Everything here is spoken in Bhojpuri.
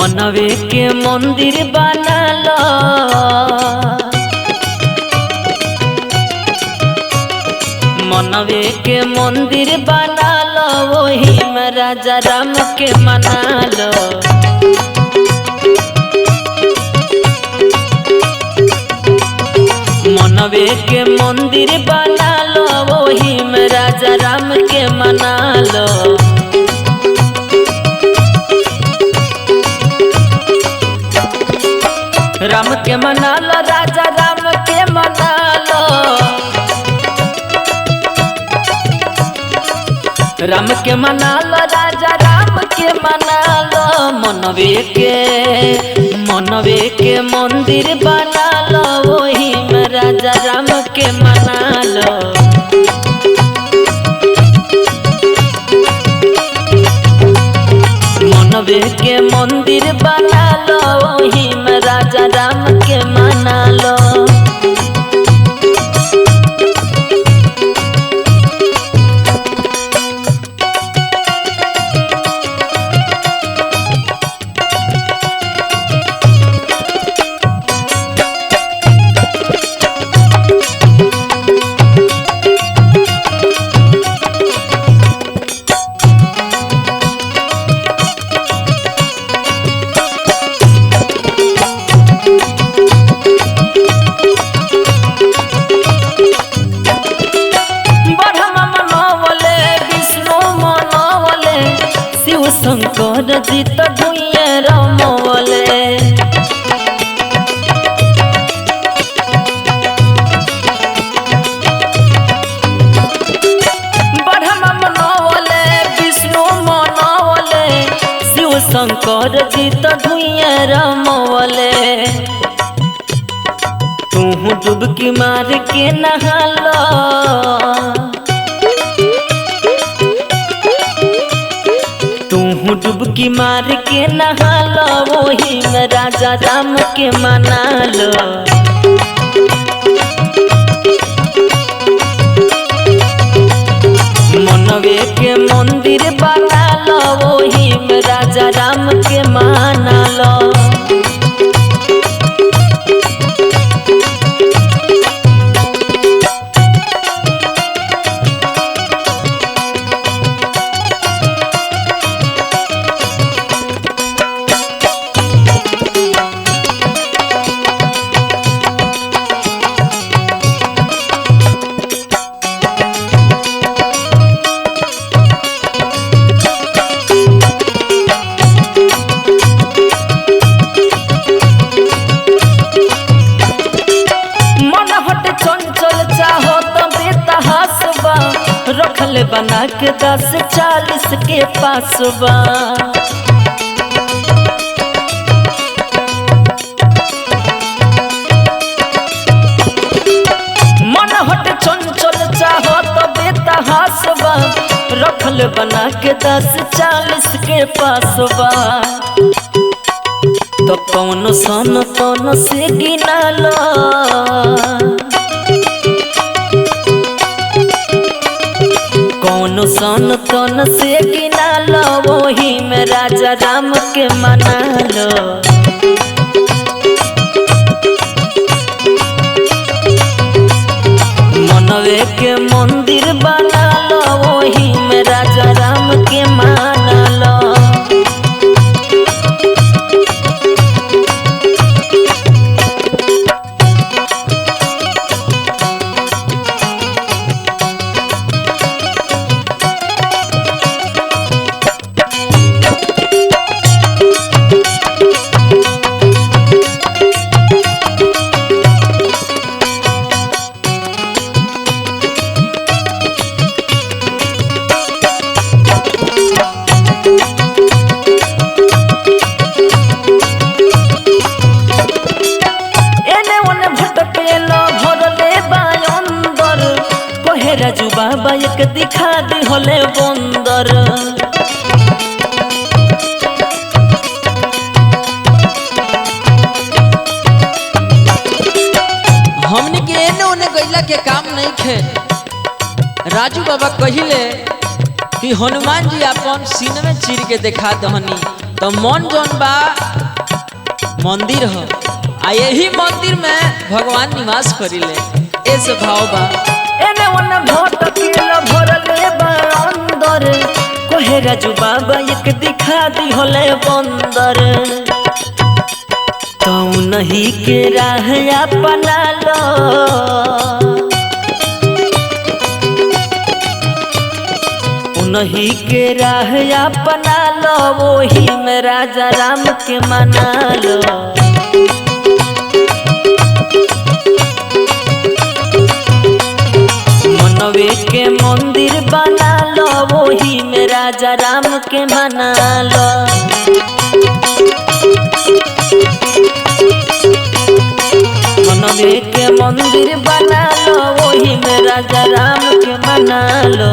मनवे के मंदिर बनालो मनवे के मंदिर बनालो वही में राजा राम के मनालो। मनवे के मंदिर बनालो वही में राजा राम के मनालो। राम के मनालो राजा राम के मनालो। राम के मनालो राजा राम के मनालो। मनवे के मंदिर बनालो वही में राजा राम के मनालो। मनवे के मंदिर बनालो वही में राजा राम के मनालो। शंकर जी तो दुनिया रमवले। ब्रह्मा मनवले विष्णु मनवले शिव शंकर जी तो दुनिया रमवले। तू डुबकी मार के नहालो डुबकी मार के नहालो वही में राजा राम के मनालो। मनवे के मंदिर बनालो वही में राजा राम के मनालो। रखले बना के 10-40 के पासबा। मन हट चंचल चाहो तो बेटा हसबा। रखले बना के 10-40 के पासबा। तो कौन सन तन से गिनालो कौन सन तन से गिनालो वही में राजा राम के मनालो। मनवे के मंदिर बनालो वही में राजा राम के मनालो। राजू बाबा एक दिखा दी होले बंदर। हमनी के एने ओने गइला के काम नहीं खे। राजू बाबा कहिले कि हनुमान जी अपन सीने में चीर के देखा दहनी तो मन जौन बा मंदिर हो आ यही मंदिर में भगवान निवास करिले। ऐसे भाव बा एने ओने भटकेल भरले बा अंदर कोहे राजू बाबा एक दिखा दी होले बंदर तो नहीं के राह अपना लो नहीं के राह अपना लो वही में राजा राम के मना लो। मनवे के मंदिर बना लो वही में राजा राम के मना लो। मनवे के मंदिर बना लो वही में राजा राम के मना लो।